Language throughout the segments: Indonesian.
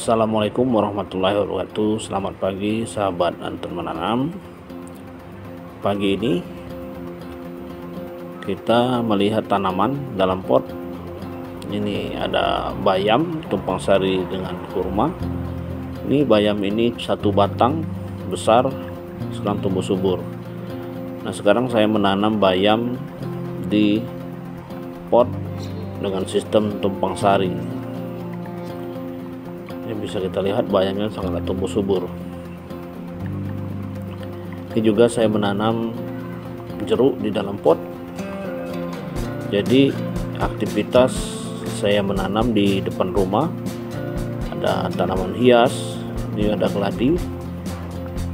Assalamualaikum warahmatullahi wabarakatuh. Selamat pagi sahabat antar menanam. Pagi ini kita melihat tanaman dalam pot. Ini ada bayam tumpang sari dengan kurma. Ini bayam ini satu batang besar, sedang tumbuh subur. Nah, sekarang saya menanam bayam di pot dengan sistem tumpang sari. Ini bisa kita lihat bayamnya sangat tumbuh subur. Ini juga saya menanam jeruk di dalam pot. Jadi aktivitas saya menanam di depan rumah. Ada tanaman hias, ini ada keladi.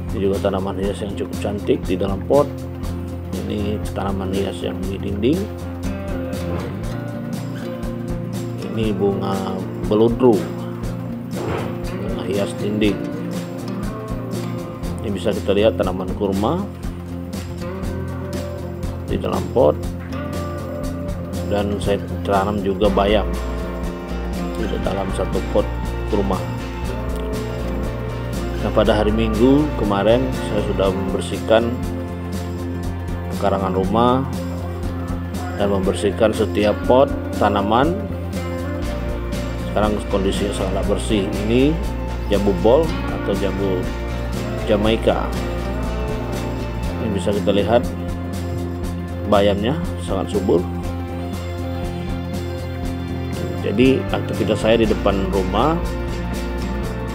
Ini juga tanaman hias yang cukup cantik di dalam pot. Ini tanaman hias yang di dinding. Ini bunga beludru, hias dinding. Ini bisa kita lihat tanaman kurma di dalam pot, dan saya tanam juga bayam di dalam satu pot kurma. Nah, pada hari Minggu kemarin saya sudah membersihkan pekarangan rumah dan membersihkan setiap pot tanaman. Sekarang kondisinya sangat bersih. Ini jambu bol atau jambu Jamaika. Ini bisa kita lihat bayamnya sangat subur. Jadi aktivitas saya di depan rumah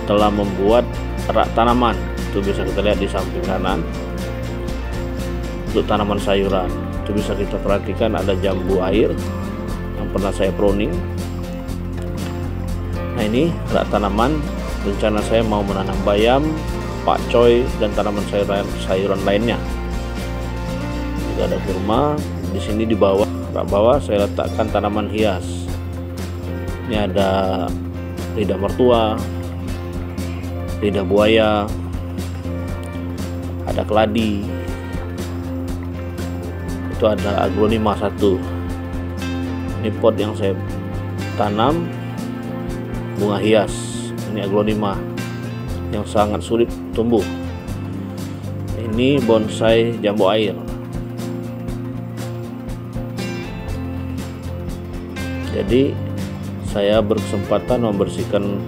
telah membuat rak tanaman. Itu bisa kita lihat di samping kanan. Untuk tanaman sayuran itu bisa kita perhatikan ada jambu air yang pernah saya pruning. Nah, ini rak tanaman. Rencana saya mau menanam bayam, pakcoy, dan tanaman sayuran lainnya. Juga ada kurma. Di sini di bawah, rak bawah saya letakkan tanaman hias. Ini ada lidah mertua, lidah buaya, ada keladi. Itu ada aglonema 1. Ini pot yang saya tanam bunga hias. Ini aglonema yang sangat sulit tumbuh. Ini bonsai jambu air. Jadi saya berkesempatan membersihkan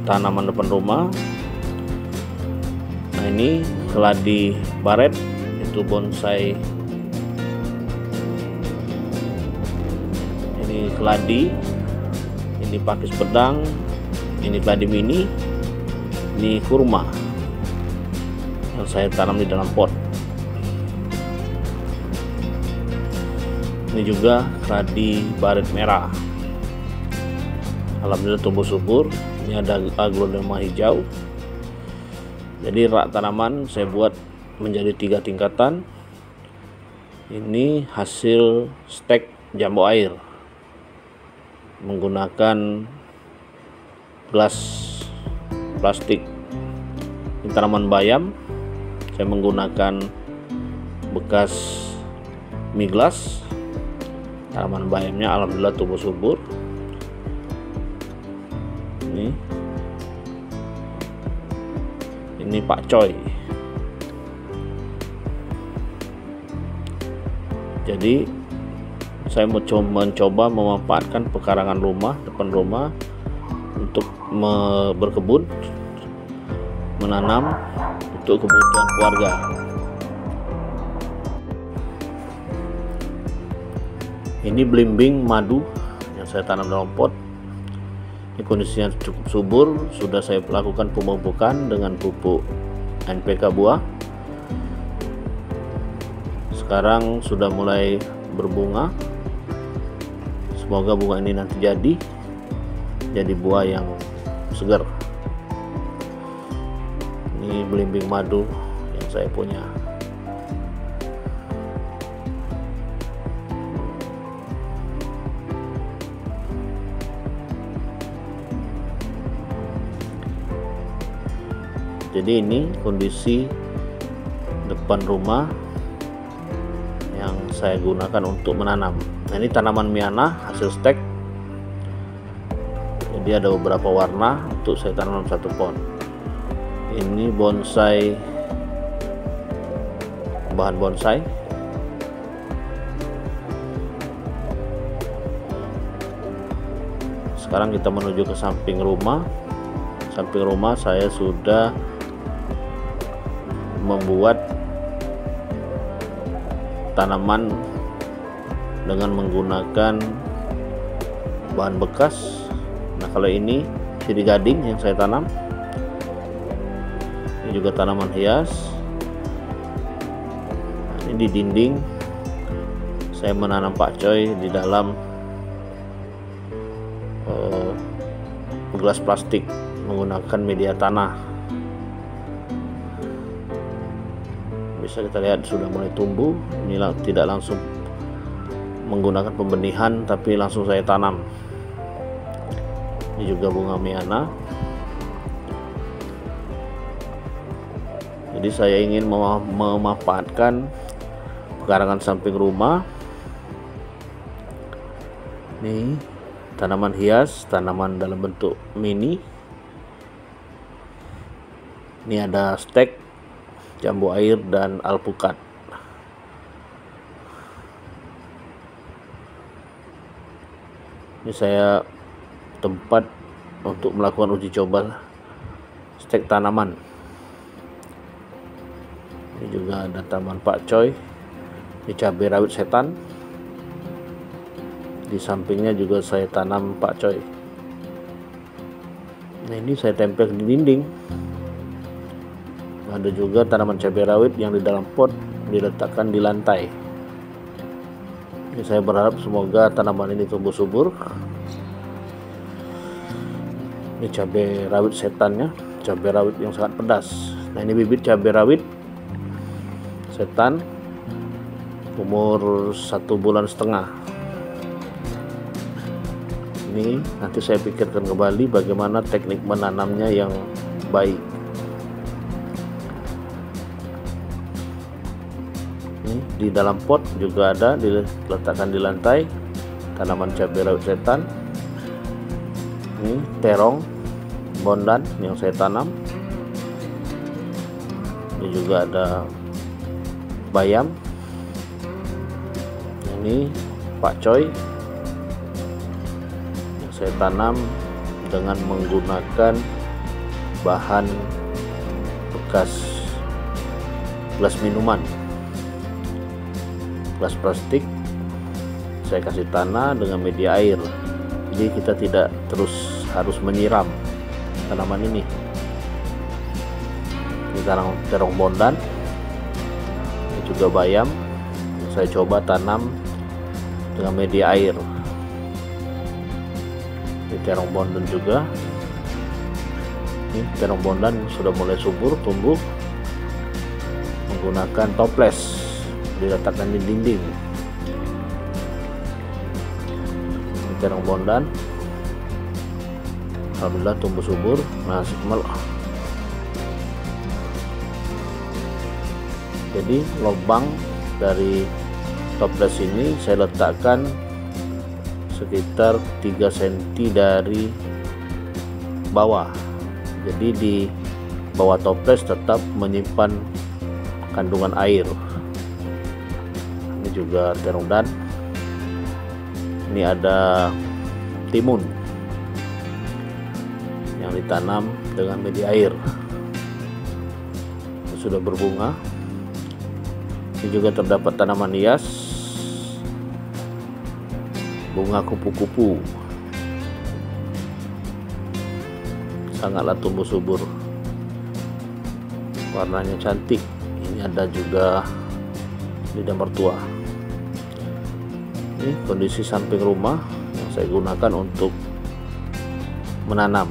tanaman depan rumah. Nah, ini keladi baret, itu bonsai. Ini keladi, ini pakis pedang, ini keladi mini, ini kurma yang saya tanam di dalam pot. Ini juga keladi baret merah. Alhamdulillah tumbuh subur. Ini ada aglonema hijau. Jadi rak tanaman saya buat menjadi 3 tingkatan. Ini hasil stek jambu air menggunakan gelas plastik. Ini tanaman bayam saya menggunakan bekas mie gelas. Tanaman bayamnya alhamdulillah tumbuh subur. Ini pakcoy. Jadi saya mencoba memanfaatkan pekarangan rumah, depan rumah, untuk berkebun, menanam untuk kebutuhan keluarga. Ini belimbing madu yang saya tanam dalam pot. Ini kondisinya cukup subur. Sudah saya lakukan pemupukan dengan pupuk NPK buah. Sekarang sudah mulai berbunga. Semoga bunga ini nanti jadi buah yang segar. Ini belimbing madu yang saya punya. Jadi ini kondisi depan rumah yang saya gunakan untuk menanam. Nah, ini tanaman miana hasil stek. Jadi ada beberapa warna untuk saya tanam dalam satu pot. Ini bonsai, bahan bonsai. Sekarang kita menuju ke samping rumah. Samping rumah saya sudah membuat tanaman dengan menggunakan bahan bekas. Nah, kalau ini sirih gading yang saya tanam, ini juga tanaman hias. Ini di dinding saya menanam pakcoy di dalam gelas plastik menggunakan media tanah. Bisa kita lihat sudah mulai tumbuh. Ini tidak langsung menggunakan pembenihan, tapi langsung saya tanam. Ini juga bunga miana. Jadi saya ingin memanfaatkan pekarangan samping rumah. Nih, tanaman hias, tanaman dalam bentuk mini. Ini ada stek, jambu air, dan alpukat. Ini saya tempat untuk melakukan uji coba stek tanaman. Ini juga ada taman pakcoy. Ini cabai rawit setan. Di sampingnya juga saya tanam pakcoy. Nah, ini saya tempel di dinding. Ada juga tanaman cabai rawit yang di dalam pot diletakkan di lantai. Ini saya berharap semoga tanaman ini tumbuh subur. Ini cabai rawit setannya, cabai rawit yang sangat pedas. Nah, ini bibit cabai rawit setan umur 1,5 bulan. Ini nanti saya pikirkan kembali bagaimana teknik menanamnya yang baik. Di dalam pot juga ada diletakkan di lantai tanaman cabai rawit setan. Ini terong bondan yang saya tanam. Ini juga ada bayam. Ini pakcoy yang saya tanam dengan menggunakan bahan bekas gelas minuman, gelas plastik. Saya kasih tanah dengan media air, jadi kita tidak terus harus menyiram tanaman ini. Ini terong bondan, ini juga bayam. Saya coba tanam dengan media air. Ini terong bondan juga. Ini terong bondan sudah mulai subur tumbuh menggunakan toples, diletakkan di dinding. Ini terong bondan, alhamdulillah tumbuh subur. Nah, jadi lubang dari toples ini saya letakkan sekitar 3 cm dari bawah. Jadi di bawah toples tetap menyimpan kandungan air. Ini juga terong dan ini ada timun yang ditanam dengan media air. Ini sudah berbunga. Ini juga terdapat tanaman hias, bunga kupu-kupu, sangatlah tumbuh subur, warnanya cantik. Ini ada juga lidah mertua. Ini kondisi samping rumah yang saya gunakan untuk menanam.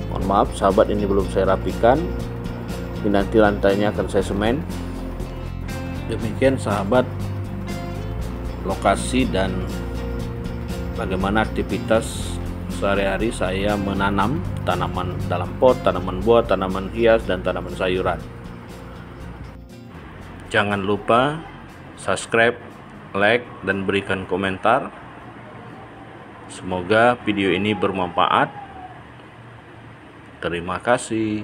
Mohon maaf sahabat, ini belum saya rapikan. Ini nanti lantainya akan saya semen. Demikian sahabat, lokasi dan bagaimana aktivitas sehari-hari saya menanam tanaman dalam pot, tanaman buah, tanaman hias, dan tanaman sayuran. Jangan lupa subscribe, like, dan berikan komentar. Semoga video ini bermanfaat. Terima kasih.